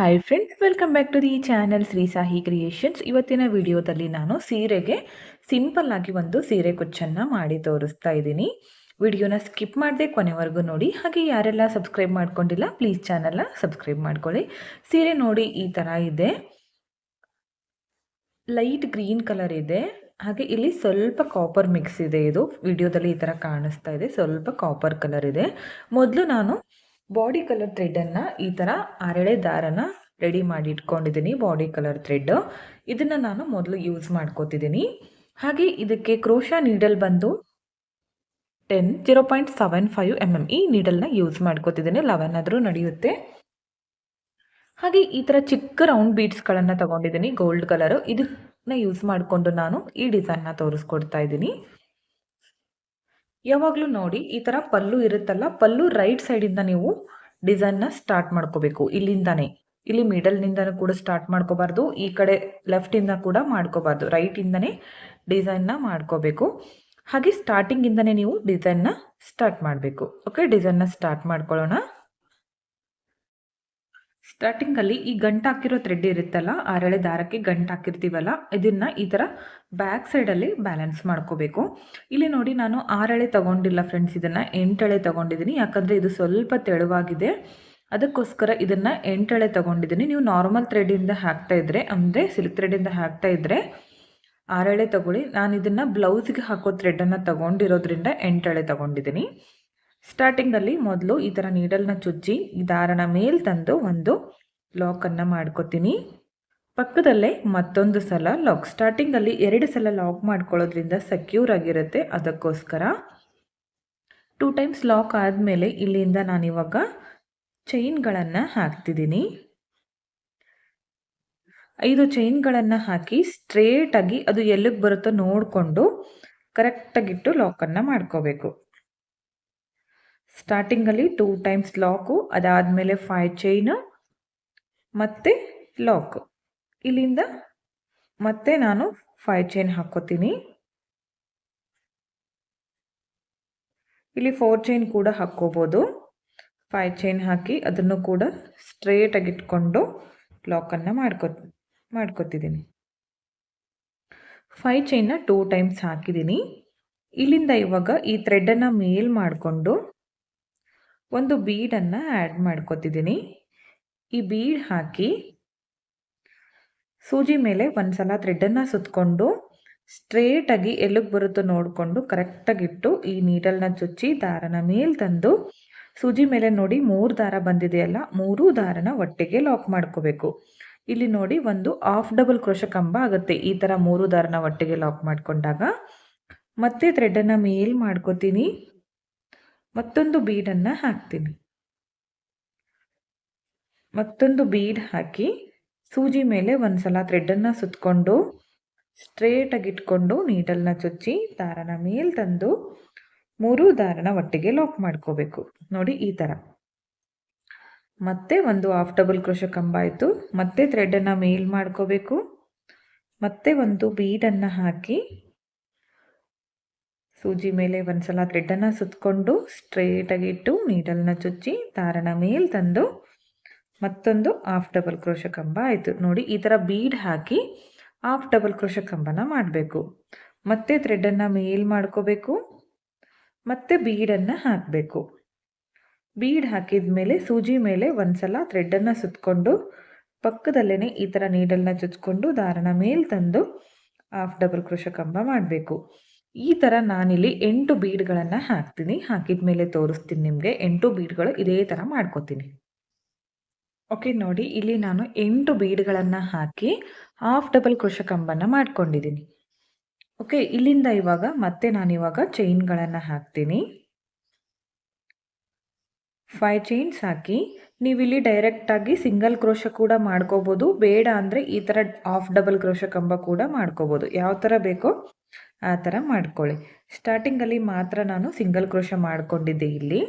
Hi friends, welcome back to the channel Shri Sahi creations. ಇವತ್ತಿನ ವಿಡಿಯೋದಲ್ಲಿ ನಾನು ಸೀರೆಗೆ ಸಿಂಪಲ್ ಆಗಿ ಒಂದು ಸೀರೆ ಕುಚ್ಚನ್ನು ಮಾಡಿ ತೋರಿಸ್ತಾ ಇದ್ದೀನಿ. ವಿಡಿಯೋನ ಸ್ಕಿಪ್ ಮಾಡದೆ ಕೊನೆವರೆಗೂ ನೋಡಿ. ಹಾಗೆ ಯಾರೆಲ್ಲ ಸಬ್ಸ್ಕ್ರೈಬ್ ಮಾಡ್ಕೊಂಡಿಲ್ಲ ಪ್ಲೀಸ್ ಚಾನಲ್ನ ಸಬ್ಸ್ಕ್ರೈಬ್ ಮಾಡ್ಕೊಳ್ಳಿ. ಸೀರೆ ನೋಡಿ ಈ ಥರ ಇದೆ, ಲೈಟ್ ಗ್ರೀನ್ ಕಲರ್ ಇದೆ. ಹಾಗೆ ಇಲ್ಲಿ ಸ್ವಲ್ಪ ಕಾಪರ್ ಮಿಕ್ಸ್ ಇದೆ. ಇದು ವಿಡಿಯೋದಲ್ಲಿ ಈ ಥರ ಕಾಣಿಸ್ತಾ ಇದೆ, ಸ್ವಲ್ಪ ಕಾಪರ್ ಕಲರ್ ಇದೆ. ಮೊದಲು ನಾನು ಬಾಡಿ ಕಲರ್ ಥ್ರೆಡನ್ನು ಈ ಥರ ಅರಳೆ ದಾರನ ರೆಡಿ ಮಾಡಿ ಇಟ್ಕೊಂಡಿದ್ದೀನಿ. ಬಾಡಿ ಕಲರ್ ಥ್ರೆಡ್ ಇದನ್ನು ನಾನು ಮೊದಲು ಯೂಸ್ ಮಾಡ್ಕೋತಿದ್ದೀನಿ. ಹಾಗೆ ಇದಕ್ಕೆ ಕ್ರೋಶಾ ನೀಡಲ್ ಬಂದು 0.75 mm ಈ ನೀಡಲ್ನ ಯೂಸ್ ಮಾಡ್ಕೋತಿದ್ದೀನಿ. 11 ಆದರೂ ನಡೆಯುತ್ತೆ. ಹಾಗೆ ಈ ಥರ ಚಿಕ್ಕ ರೌಂಡ್ ಬೀಡ್ಸ್ಗಳನ್ನು ತಗೊಂಡಿದ್ದೀನಿ, ಗೋಲ್ಡ್ ಕಲರು. ಇದನ್ನ ಯೂಸ್ ಮಾಡಿಕೊಂಡು ನಾನು ಈ ಡಿಸೈನ್ನ ತೋರಿಸ್ಕೊಡ್ತಾ ಇದ್ದೀನಿ. ಯಾವಾಗಲೂ ನೋಡಿ ಈ ಥರ ಪಲ್ಲು ಇರುತ್ತಲ್ಲ, ಪಲ್ಲು ರೈಟ್ ಸೈಡಿಂದ ನೀವು ಡಿಸೈನ್ನ ಸ್ಟಾರ್ಟ್ ಮಾಡ್ಕೋಬೇಕು. ಇಲ್ಲಿಂದಾನೇ, ಇಲ್ಲಿ ಮಿಡಲ್ನಿಂದನೂ ಕೂಡ ಸ್ಟಾರ್ಟ್ ಮಾಡ್ಕೋಬಾರ್ದು, ಈ ಕಡೆ ಲೆಫ್ಟಿಂದ ಕೂಡ ಮಾಡ್ಕೋಬಾರ್ದು, ರೈಟಿಂದನೇ ಡಿಸೈನ್ನ ಮಾಡ್ಕೋಬೇಕು. ಹಾಗೆ ಸ್ಟಾರ್ಟಿಂಗಿಂದನೇ ನೀವು ಡಿಸೈನ್ನ ಸ್ಟಾರ್ಟ್ ಮಾಡಬೇಕು. ಓಕೆ, ಡಿಸೈನ್ನ ಸ್ಟಾರ್ಟ್ ಮಾಡ್ಕೊಳ್ಳೋಣ. ಸ್ಟಾರ್ಟಿಂಗಲ್ಲಿ ಈ ಗಂಟು ಹಾಕಿರೋ ಥ್ರೆಡ್ ಇರುತ್ತಲ್ಲ, ಅರಳೆ ದಾರಕ್ಕೆ ಗಂಟು ಹಾಕಿರ್ತೀವಲ್ಲ, ಇದನ್ನು ಈ ಥರ ಬ್ಯಾಕ್ ಸೈಡಲ್ಲಿ ಬ್ಯಾಲೆನ್ಸ್ ಮಾಡ್ಕೋಬೇಕು. ಇಲ್ಲಿ ನೋಡಿ, ನಾನು 6 ಎಳೆ ತೊಗೊಂಡಿಲ್ಲ ಫ್ರೆಂಡ್ಸ್, ಇದನ್ನು 8 ಎಳೆ ತೊಗೊಂಡಿದ್ದೀನಿ. ಯಾಕಂದರೆ ಇದು ಸ್ವಲ್ಪ ತೆಳುವಾಗಿದೆ, ಅದಕ್ಕೋಸ್ಕರ ಇದನ್ನು 8 ಎಳೆ ತೊಗೊಂಡಿದ್ದೀನಿ. ನೀವು ನಾರ್ಮಲ್ ಥ್ರೆಡಿಂದ ಹಾಕ್ತಾ ಇದ್ದರೆ, ಅಂದರೆ ಸಿಲ್ಕ್ ಥ್ರೆಡಿಂದ ಹಾಕ್ತಾ ಇದ್ದರೆ 6 ಎಳೆ ತೊಗೊಳ್ಳಿ. ನಾನು ಇದನ್ನು ಬ್ಲೌಸ್ಗೆ ಹಾಕೋ ಥ್ರೆಡನ್ನು ತೊಗೊಂಡಿರೋದ್ರಿಂದ 8 ಎಳೆ ತೊಗೊಂಡಿದ್ದೀನಿ. ಸ್ಟಾರ್ಟಿಂಗಲ್ಲಿ ಮೊದಲು ಈ ಥರ ನೀಡಲ್ನ ಚುಚ್ಚಿ ಈ ದಾರನ ಮೇಲೆ ತಂದು ಒಂದು ಲಾಕನ್ನು ಮಾಡ್ಕೊತೀನಿ. ಪಕ್ಕದಲ್ಲೇ ಮತ್ತೊಂದು ಸಲ ಲಾಕ್. ಸ್ಟಾರ್ಟಿಂಗಲ್ಲಿ 2 ಸಲ ಲಾಕ್ ಮಾಡ್ಕೊಳ್ಳೋದ್ರಿಂದ ಸೆಕ್ಯೂರ್ ಆಗಿರುತ್ತೆ, ಅದಕ್ಕೋಸ್ಕರ 2 ಟೈಮ್ಸ್ ಲಾಕ್ ಆದಮೇಲೆ ಇಲ್ಲಿಂದ ನಾನಿವಾಗ ಚೈನ್ಗಳನ್ನು ಹಾಕ್ತಿದ್ದೀನಿ. 5 ಚೈನ್ಗಳನ್ನು ಹಾಕಿ ಸ್ಟ್ರೇಟಾಗಿ ಅದು ಎಲ್ಲಿಗೆ ಬರುತ್ತೋ ನೋಡಿಕೊಂಡು ಕರೆಕ್ಟಾಗಿಟ್ಟು ಲಾಕನ್ನು ಮಾಡ್ಕೋಬೇಕು. ಸ್ಟಾರ್ಟಿಂಗಲ್ಲಿ 2 ಟೈಮ್ಸ್ ಲಾಕು, ಅದಾದಮೇಲೆ 5 ಚೈನು, ಮತ್ತು ಲಾಕು. ಇಲ್ಲಿಂದ ಮತ್ತೆ ನಾನು 5 ಚೈನ್ ಹಾಕ್ಕೋತೀನಿ. ಇಲ್ಲಿ 4 ಚೈನ್ ಕೂಡ ಹಾಕ್ಕೋಬೋದು. 5 ಚೈನ್ ಹಾಕಿ ಅದನ್ನು ಕೂಡ ಸ್ಟ್ರೇಟಾಗಿ ಇಟ್ಕೊಂಡು ಲಾಕನ್ನು ಮಾಡ್ಕೋತಿದ್ದೀನಿ. 5 ಚೈನ್ನ 2 ಟೈಮ್ಸ್ ಹಾಕಿದ್ದೀನಿ. ಇಲ್ಲಿಂದ ಇವಾಗ ಈ ಥ್ರೆಡನ್ನು ಮೇಲ್ ಮಾಡಿಕೊಂಡು ಒಂದು ಬೀಡನ್ನು ಆ್ಯಡ್ ಮಾಡ್ಕೋತಿದ್ದೀನಿ. ಈ ಬೀಡ್ ಹಾಕಿ ಸೂಜಿ ಮೇಲೆ ಒಂದು ಸಲ ಥ್ರೆಡನ್ನು ಸುತ್ತಕೊಂಡು ಸ್ಟ್ರೇಟಾಗಿ ಎಲ್ಲಿಗೆ ಬರುತ್ತೋ ನೋಡಿಕೊಂಡು ಕರೆಕ್ಟಾಗಿಟ್ಟು ಈ ನೀಡಲ್ನ ಚುಚ್ಚಿ ದಾರನ ಮೇಲೆ ತಂದು ಸೂಜಿ ಮೇಲೆ ನೋಡಿ 3 ದಾರ ಬಂದಿದೆಯಲ್ಲ, 3 ದಾರನ ಒಟ್ಟಿಗೆ ಲಾಕ್ ಮಾಡ್ಕೋಬೇಕು. ಇಲ್ಲಿ ನೋಡಿ ಒಂದು ಹಾಫ್ ಡಬಲ್ ಕ್ರೋಶ ಕಂಬ ಆಗುತ್ತೆ ಈ ಥರ 3 ದಾರನ ಒಟ್ಟಿಗೆ ಲಾಕ್ ಮಾಡಿಕೊಂಡಾಗ. ಮತ್ತೆ ಥ್ರೆಡನ್ನು ಮೇಲ್ ಮಾಡ್ಕೋತೀನಿ, ಮತ್ತೊಂದು ಬೀಡನ್ನು ಹಾಕ್ತೀನಿ. ಮತ್ತೊಂದು ಬೀಡ್ ಹಾಕಿ ಸೂಜಿ ಮೇಲೆ ಒಂದು ಸಲ ಥ್ರೆಡನ್ನು ಸುತ್ತಕೊಂಡು ಸ್ಟ್ರೇಟಾಗಿ ಇಟ್ಕೊಂಡು ನೀಡಲ್ನ ಚುಚ್ಚಿ ದಾರನ ಮೇಲೆ ತಂದು 3 ದಾರನ ಒಟ್ಟಿಗೆ ಲಾಕ್ ಮಾಡ್ಕೋಬೇಕು. ನೋಡಿ ಈ ಥರ. ಮತ್ತೆ ಒಂದು ಹಾಫ್ ಡಬಲ್ ಕ್ರೋಶ ಕಂಬ ಆಯಿತು. ಮತ್ತೆ ಥ್ರೆಡನ್ನು ಮೇಲ್ ಮಾಡ್ಕೋಬೇಕು, ಮತ್ತೆ ಒಂದು ಬೀಡನ್ನು ಹಾಕಿ ಸೂಜಿ ಮೇಲೆ ಒಂದು ಸಲ ಥ್ರೆಡನ್ನು ಸುತ್ತಕೊಂಡು ಸ್ಟ್ರೇಟಾಗಿ ಇಟ್ಟು ನೀಡಲ್ನ ಚುಚ್ಚಿ ದಾರನ ಮೇಲೆ ತಂದು ಮತ್ತೊಂದು ಹಾಫ್ ಡಬಲ್ ಕ್ರೋಶ ಕಂಬ ಆಯಿತು. ನೋಡಿ ಈ ಥರ ಬೀಡ್ ಹಾಕಿ ಹಾಫ್ ಡಬಲ್ ಕ್ರೋಶ ಕಂಬನ ಮಾಡಬೇಕು. ಮತ್ತೆ ಥ್ರೆಡನ್ನು ಮೇಲ್ ಮಾಡ್ಕೋಬೇಕು, ಮತ್ತೆ ಬೀಡನ್ನು ಹಾಕಬೇಕು. ಬೀಡ್ ಹಾಕಿದ ಮೇಲೆ ಸೂಜಿ ಮೇಲೆ ಒಂದು ಸಲ ಥ್ರೆಡನ್ನು ಸುತ್ತಕೊಂಡು ಪಕ್ಕದಲ್ಲೇ ಈ ಥರ ನೀಡಲ್ನ ಚುಚ್ಕೊಂಡು ದಾರನ ಮೇಲೆ ತಂದು ಹಾಫ್ ಡಬಲ್ ಕ್ರೋಶ ಕಂಬ ಮಾಡಬೇಕು. ಈ ಥರ ನಾನಿಲ್ಲಿ 8 ಬೀಡ್ಗಳನ್ನು ಹಾಕ್ತೀನಿ. ಹಾಕಿದ ಮೇಲೆ ತೋರಿಸ್ತೀನಿ ನಿಮಗೆ. 8 ಬೀಡ್ಗಳು ಇದೇ ಥರ ಮಾಡ್ಕೋತೀನಿ. ಓಕೆ ನೋಡಿ, ಇಲ್ಲಿ ನಾನು 8 ಬೀಡ್ಗಳನ್ನು ಹಾಕಿ ಹಾಫ್ ಡಬಲ್ ಕ್ರೋಶ ಕಂಬನ ಮಾಡ್ಕೊಂಡಿದ್ದೀನಿ. ಓಕೆ, ಇಲ್ಲಿಂದ ಇವಾಗ ಮತ್ತೆ ನಾನಿವಾಗ ಚೈನ್ಗಳನ್ನು ಹಾಕ್ತೀನಿ. 5 ಚೈನ್ಸ್ ಹಾಕಿ ನೀವಿಲ್ಲಿ ಡೈರೆಕ್ಟಾಗಿ ಸಿಂಗಲ್ ಕ್ರೋಶ ಕೂಡ ಮಾಡ್ಕೋಬೋದು, ಬೇಡ ಅಂದರೆ ಈ ಥರ ಹಾಫ್ ಡಬಲ್ ಕ್ರೋಶ ಕಂಬ ಕೂಡ ಮಾಡ್ಕೋಬೋದು. ಯಾವ ಥರ ಬೇಕೋ ಆ ಥರ ಮಾಡ್ಕೊಳ್ಳಿ. ಸ್ಟಾರ್ಟಿಂಗಲ್ಲಿ ಮಾತ್ರ ನಾನು ಸಿಂಗಲ್ ಕ್ರೋಶ ಮಾಡ್ಕೊಂಡಿದ್ದೆ.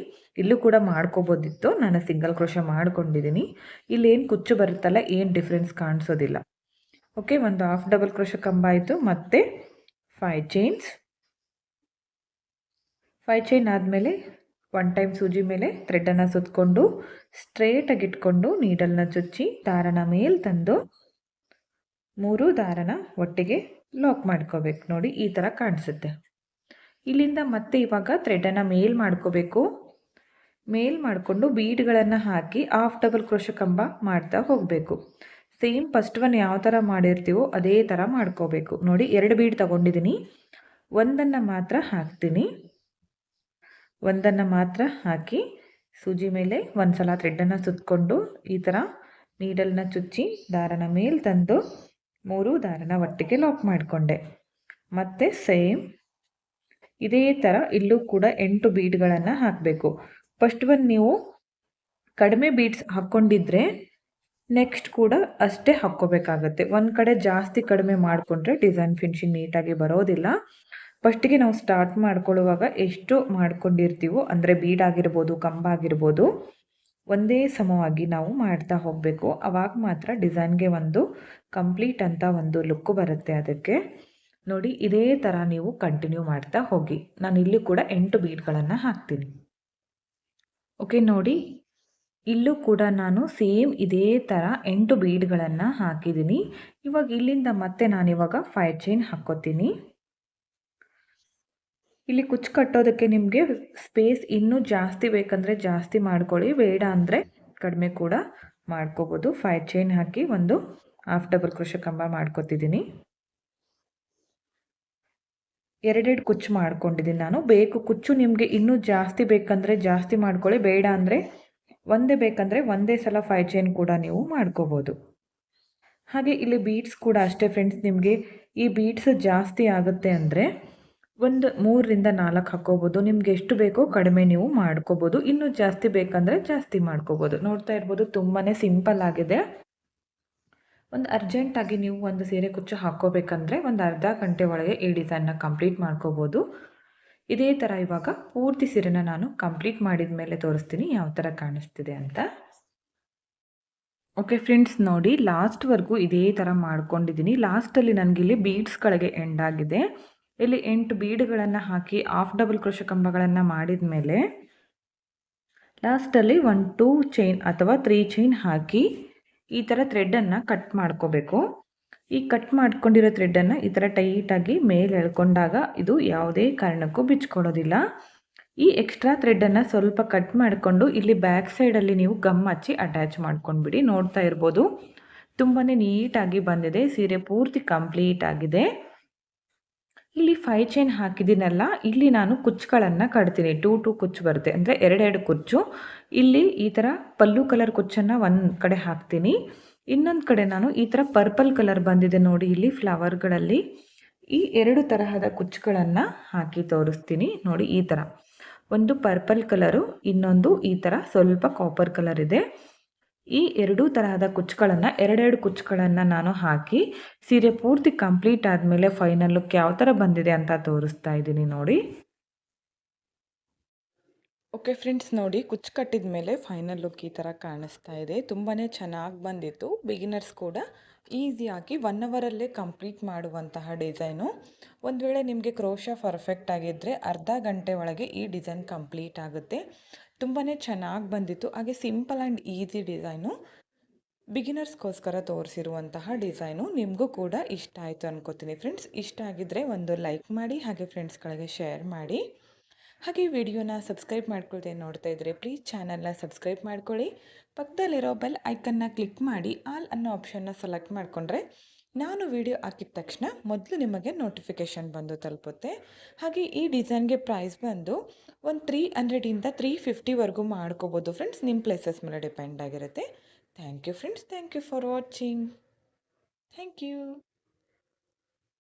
ಇಲ್ಲೂ ಕೂಡ ಮಾಡ್ಕೋಬೋದಿತ್ತು, ನಾನು ಸಿಂಗಲ್ ಕ್ರೋಶ ಮಾಡ್ಕೊಂಡಿದ್ದೀನಿ. ಇಲ್ಲಿ ಏನು ಕುಚ್ಚು ಬರುತ್ತಲ್ಲ, ಏನು ಡಿಫ್ರೆನ್ಸ್ ಕಾಣಿಸೋದಿಲ್ಲ. ಓಕೆ, ಒಂದು ಹಾಫ್ ಡಬಲ್ ಕ್ರೋಶ ಕಂಬ ಆಯಿತು. ಮತ್ತೆ 5 ಚೈನ್ಸ್. 5 ಚೈನ್ ಆದಮೇಲೆ 1 ಟೈಮ್ ಸೂಜಿ ಮೇಲೆ ಥ್ರೆಡ್ಡನ್ನು ಸುತ್ತಕೊಂಡು ಸ್ಟ್ರೇಟಾಗಿ ಇಟ್ಕೊಂಡು ನೀಡಲ್ನ ಚುಚ್ಚಿ ದಾರನ ಮೇಲೆ ತಂದು 3 ದಾರನ ಒಟ್ಟಿಗೆ ಲಾಕ್ ಮಾಡ್ಕೋಬೇಕು. ನೋಡಿ ಈ ಥರ ಕಾಣಿಸುತ್ತೆ. ಇಲ್ಲಿಂದ ಮತ್ತೆ ಇವಾಗ ಥ್ರೆಡ್ಡನ್ನು ಮೇಲ್ ಮಾಡ್ಕೋಬೇಕು. ಮೇಲ್ ಮಾಡಿಕೊಂಡು ಬೀಡ್ಗಳನ್ನು ಹಾಕಿ ಹಾಫ್ ಡಬಲ್ ಕ್ರೋಶೆ ಕಂಬ ಮಾಡ್ತಾ ಹೋಗಬೇಕು. ಸೇಮ್ ಫಸ್ಟ್ ಒನ್ ಯಾವ ಥರ ಮಾಡಿರ್ತೀವೋ ಅದೇ ಥರ ಮಾಡ್ಕೋಬೇಕು. ನೋಡಿ 2 ಬೀಡ್ ತಗೊಂಡಿದ್ದೀನಿ, ಒಂದನ್ನು ಮಾತ್ರ ಹಾಕ್ತೀನಿ. ಒಂದನ್ನು ಮಾತ್ರ ಹಾಕಿ ಸೂಜಿ ಮೇಲೆ ಒಂದು ಸಲ ಥ್ರೆಡ್ಡನ್ನು ಸುತ್ತಕೊಂಡು ಈ ಥರ ನೀಡಲ್ನ ಚುಚ್ಚಿ ದಾರನ ಮೇಲೆ ತಂದು 3 ದಾರನ ಒಟ್ಟಿಗೆ ಲಾಕ್ ಮಾಡಿಕೊಂಡೆ. ಮತ್ತು ಸೇಮ್ ಇದೇ ಥರ ಇಲ್ಲೂ ಕೂಡ 8 ಬೀಡ್ಗಳನ್ನು ಹಾಕಬೇಕು. ಫಸ್ಟ್ ಒನ್ ನೀವು ಕಡಿಮೆ ಬೀಡ್ಸ್ ಹಾಕ್ಕೊಂಡಿದ್ರೆ ನೆಕ್ಸ್ಟ್ ಕೂಡ ಅಷ್ಟೇ ಹಾಕ್ಕೋಬೇಕಾಗತ್ತೆ. ಒಂದು ಕಡೆ ಜಾಸ್ತಿ ಕಡಿಮೆ ಮಾಡಿಕೊಂಡ್ರೆ ಡಿಸೈನ್ ಫಿನಿಶಿಂಗ್ ನೀಟಾಗಿ ಬರೋದಿಲ್ಲ. ಫಸ್ಟಿಗೆ ನಾವು ಸ್ಟಾರ್ಟ್ ಮಾಡ್ಕೊಳ್ಳುವಾಗ ಎಷ್ಟು ಮಾಡ್ಕೊಂಡಿರ್ತೀವೋ ಅಂದರೆ ಬೀಡ್ ಆಗಿರ್ಬೋದು, ಕಂಬ ಆಗಿರ್ಬೋದು, ಒಂದೇ ಸಮವಾಗಿ ನಾವು ಮಾಡ್ತಾ ಹೋಗಬೇಕು. ಆವಾಗ ಮಾತ್ರ ಡಿಸೈನ್ಗೆ ಒಂದು ಕಂಪ್ಲೀಟ್ ಅಂತ ಒಂದು ಲುಕ್ ಬರುತ್ತೆ. ಅದಕ್ಕೆ ನೋಡಿ ಇದೇ ಥರ ನೀವು ಕಂಟಿನ್ಯೂ ಮಾಡ್ತಾ ಹೋಗಿ. ನಾನು ಇಲ್ಲಿ ಕೂಡ 8 ಬೀಡ್ಗಳನ್ನು ಹಾಕ್ತೀನಿ. ಓಕೆ, ನೋಡಿ ಇಲ್ಲೂ ಕೂಡ ನಾನು ಸೇಮ್ ಇದೇ ಥರ 8 ಬೀಡ್ಗಳನ್ನು ಹಾಕಿದ್ದೀನಿ. ಇವಾಗ ಇಲ್ಲಿಂದ ಮತ್ತೆ ನಾನಿವಾಗ 5 ಚೈನ್ ಹಾಕ್ಕೋತೀನಿ. ಇಲ್ಲಿ ಕುಚ್ಚು ಕಟ್ಟೋದಕ್ಕೆ ನಿಮಗೆ ಸ್ಪೇಸ್ ಇನ್ನೂ ಜಾಸ್ತಿ ಬೇಕಂದರೆ ಜಾಸ್ತಿ ಮಾಡ್ಕೊಳ್ಳಿ, ಬೇಡ ಅಂದರೆ ಕಡಿಮೆ ಕೂಡ ಮಾಡ್ಕೋಬೋದು. 5 ಚೈನ್ ಹಾಕಿ ಒಂದು ಹಾಫ್ ಡಬಲ್ ಕ್ರೋಶೆ ಕಂಬ ಮಾಡ್ಕೊತಿದ್ದೀನಿ. 2 ಕುಚ್ಚು ಮಾಡ್ಕೊಂಡಿದ್ದೀನಿ ನಾನು. ಬೇಕು ಕುಚ್ಚು ನಿಮಗೆ ಇನ್ನೂ ಜಾಸ್ತಿ ಬೇಕಂದರೆ ಜಾಸ್ತಿ ಮಾಡ್ಕೊಳ್ಳಿ, ಬೇಡ ಅಂದರೆ ಒಂದೇ ಬೇಕಂದರೆ ಒಂದೇ ಸಲ 5 ಚೈನ್ ಕೂಡ ನೀವು ಮಾಡ್ಕೋಬೋದು. ಹಾಗೆ ಇಲ್ಲಿ ಬೀಡ್ಸ್ ಕೂಡ ಅಷ್ಟೇ ಫ್ರೆಂಡ್ಸ್, ನಿಮಗೆ ಈ ಬೀಡ್ಸ್ ಜಾಸ್ತಿ ಆಗುತ್ತೆ ಅಂದರೆ ಒಂದು 3ರಿಂದ 4 ಹಾಕ್ಕೋಬೋದು. ನಿಮ್ಗೆ ಎಷ್ಟು ಬೇಕೋ ಕಡಿಮೆ ನೀವು ಮಾಡ್ಕೋಬೋದು. ಇನ್ನೂ ಜಾಸ್ತಿ ಬೇಕಂದರೆ ಜಾಸ್ತಿ ಮಾಡ್ಕೋಬೋದು. ನೋಡ್ತಾ ಇರ್ಬೋದು ತುಂಬಾ ಸಿಂಪಲ್ ಆಗಿದೆ. ಒಂದು ಅರ್ಜೆಂಟಾಗಿ ನೀವು ಒಂದು ಸೀರೆ ಕುಚ್ಚು ಹಾಕ್ಕೋಬೇಕಂದ್ರೆ ಒಂದು ಅರ್ಧ ಗಂಟೆ ಒಳಗೆ ಈ ಡಿಸೈನ್ನ ಕಂಪ್ಲೀಟ್ ಮಾಡ್ಕೋಬೋದು. ಇದೇ ಥರ ಇವಾಗ ಪೂರ್ತಿ ಸೀರೆನ ನಾನು ಕಂಪ್ಲೀಟ್ ಮಾಡಿದ ಮೇಲೆ ತೋರಿಸ್ತೀನಿ ಯಾವ ಥರ ಕಾಣಿಸ್ತಿದೆ ಅಂತ. ಓಕೆ ಫ್ರೆಂಡ್ಸ್, ನೋಡಿ ಲಾಸ್ಟ್ವರೆಗೂ ಇದೇ ಥರ ಮಾಡ್ಕೊಂಡಿದ್ದೀನಿ. ಲಾಸ್ಟಲ್ಲಿ ನನಗಿಲ್ಲಿ ಬೀಡ್ಸ್ಗಳಿಗೆ ಎಂಡ್ ಆಗಿದೆ. ಇಲ್ಲಿ 8 ಬೀಡ್ಗಳನ್ನು ಹಾಕಿ ಹಾಫ್ ಡಬಲ್ ಕ್ರೋಶೆ ಕಂಬಗಳನ್ನು ಮಾಡಿದ ಮೇಲೆ ಲಾಸ್ಟಲ್ಲಿ 1 2 ಚೈನ್ ಅಥವಾ 3 ಚೈನ್ ಹಾಕಿ ಈ ಥರ ಥ್ರೆಡ್ಡನ್ನು ಕಟ್ ಮಾಡ್ಕೋಬೇಕು. ಈ ಕಟ್ ಮಾಡ್ಕೊಂಡಿರೋ ಥ್ರೆಡ್ಡನ್ನು ಈ ಥರ ಟೈಟಾಗಿ ಮೇಲೆ ಎಳ್ಕೊಂಡಾಗ ಇದು ಯಾವುದೇ ಕಾರಣಕ್ಕೂ ಬಿಚ್ಕೊಳ್ಳೋದಿಲ್ಲ. ಈ ಎಕ್ಸ್ಟ್ರಾ ಥ್ರೆಡ್ಡನ್ನು ಸ್ವಲ್ಪ ಕಟ್ ಮಾಡಿಕೊಂಡು ಇಲ್ಲಿ ಬ್ಯಾಕ್ ಸೈಡಲ್ಲಿ ನೀವು ಗಮ್ ಹಚ್ಚಿ ಅಟ್ಯಾಚ್ ಮಾಡ್ಕೊಂಡ್ಬಿಡಿ. ನೋಡ್ತಾ ಇರ್ಬೋದು ತುಂಬಾ ನೀಟಾಗಿ ಬಂದಿದೆ. ಸೀರೆ ಪೂರ್ತಿ ಕಂಪ್ಲೀಟ್ ಆಗಿದೆ. ಇಲ್ಲಿ 5 ಚೈನ್ ಹಾಕಿದ್ದೀನಲ್ಲ, ಇಲ್ಲಿ ನಾನು ಕುಚ್ಚುಗಳನ್ನು ಕಟ್ತೀನಿ. 2 2 ಕುಚ್ಚು ಬರುತ್ತೆ, ಅಂದರೆ 2 ಕುಚ್ಚು. ಇಲ್ಲಿ ಈ ಥರ ಪಲ್ಲು ಕಲರ್ ಕುಚ್ಚನ್ನು ಒಂದು ಕಡೆ ಹಾಕ್ತೀನಿ, ಇನ್ನೊಂದು ಕಡೆ ನಾನು ಈ ಥರ ಪರ್ಪಲ್ ಕಲರ್ ಬಂದಿದೆ ನೋಡಿ ಇಲ್ಲಿ ಫ್ಲವರ್ಗಳಲ್ಲಿ, ಈ 2 ತರಹದ ಕುಚ್ಚುಗಳನ್ನು ಹಾಕಿ ತೋರಿಸ್ತೀನಿ. ನೋಡಿ ಈ ಥರ ಒಂದು ಪರ್ಪಲ್ ಕಲರು, ಇನ್ನೊಂದು ಈ ಥರ ಸ್ವಲ್ಪ ಕಾಪರ್ ಕಲರ್ ಇದೆ. ಈ 2 ತರಹದ ಕುಚ್ಚುಗಳನ್ನು 2 ಕುಚ್ಚುಗಳನ್ನು ನಾನು ಹಾಕಿ ಸೀರೆ ಪೂರ್ತಿ ಕಂಪ್ಲೀಟ್ ಆದಮೇಲೆ ಫೈನಲ್ ಲುಕ್ ಯಾವ ಥರ ಬಂದಿದೆ ಅಂತ ತೋರಿಸ್ತಾ ಇದ್ದೀನಿ ನೋಡಿ. ಓಕೆ ಫ್ರೆಂಡ್ಸ್, ನೋಡಿ ಕುಚ್ಚು ಕಟ್ಟಿದ ಮೇಲೆ ಫೈನಲ್ ಲುಕ್ ಈ ಥರ ಕಾಣಿಸ್ತಾ ಇದೆ. ತುಂಬಾ ಚೆನ್ನಾಗಿ ಬಂದಿತ್ತು. ಬಿಗಿನರ್ಸ್ ಕೂಡ ಈಸಿಯಾಗಿ 1 ಅವರಲ್ಲೇ ಕಂಪ್ಲೀಟ್ ಮಾಡುವಂತಹ ಡಿಸೈನು. ಒಂದು ವೇಳೆ ನಿಮಗೆ ಕ್ರೋಶ ಪರ್ಫೆಕ್ಟ್ ಆಗಿದ್ದರೆ ಅರ್ಧ ಗಂಟೆ ಒಳಗೆ ಈ ಡಿಸೈನ್ ಕಂಪ್ಲೀಟ್ ಆಗುತ್ತೆ. ತುಂಬಾ ಚೆನ್ನಾಗಿ ಬಂದಿತ್ತು. ಹಾಗೆ ಸಿಂಪಲ್ ಆ್ಯಂಡ್ ಈಸಿ ಡಿಸೈನು, ಬಿಗಿನರ್ಸ್ಗೋಸ್ಕರ ತೋರಿಸಿರುವಂತಹ ಡಿಸೈನು. ನಿಮಗೂ ಕೂಡ ಇಷ್ಟ ಆಯಿತು ಅನ್ಕೋತೀನಿ ಫ್ರೆಂಡ್ಸ್. ಇಷ್ಟ ಆಗಿದ್ದರೆ ಒಂದು ಲೈಕ್ ಮಾಡಿ, ಹಾಗೆ ಫ್ರೆಂಡ್ಸ್ಗಳಿಗೆ ಶೇರ್ ಮಾಡಿ. ಹಾಗೆ ವಿಡಿಯೋನ ಸಬ್ಸ್ಕ್ರೈಬ್ ಮಾಡ್ಕೊಳ್ದೆ ನೋಡ್ತಾ ಇದ್ದರೆ ಪ್ಲೀಸ್ ಚಾನಲ್ನ ಸಬ್ಸ್ಕ್ರೈಬ್ ಮಾಡ್ಕೊಳ್ಳಿ. ಪಕ್ಕದಲ್ಲಿರೋ ಬೆಲ್ ಐಕನ್ನ ಕ್ಲಿಕ್ ಮಾಡಿ ಆಲ್ ಅನ್ನೋ ಆಪ್ಷನ್ನ ಸೆಲೆಕ್ಟ್ ಮಾಡಿಕೊಂಡ್ರೆ ನಾನು ವಿಡಿಯೋ ಹಾಕಿದ ತಕ್ಷಣ ಮೊದಲು ನಿಮಗೆ ನೋಟಿಫಿಕೇಷನ್ ಬಂದು ತಲುಪುತ್ತೆ. ಹಾಗೆ ಈ ಡಿಸೈನ್ಗೆ ಪ್ರೈಸ್ ಬಂದು ಒಂದು 300ಇಂದ 350ವರೆಗೂ ಮಾಡ್ಕೋಬೋದು ಫ್ರೆಂಡ್ಸ್. ನಿಮ್ಮ ಪ್ಲೇಸಸ್ ಮೇಲೆ ಡಿಪೆಂಡ್ ಆಗಿರುತ್ತೆ. Thank you friends, thank you for watching. Thank you.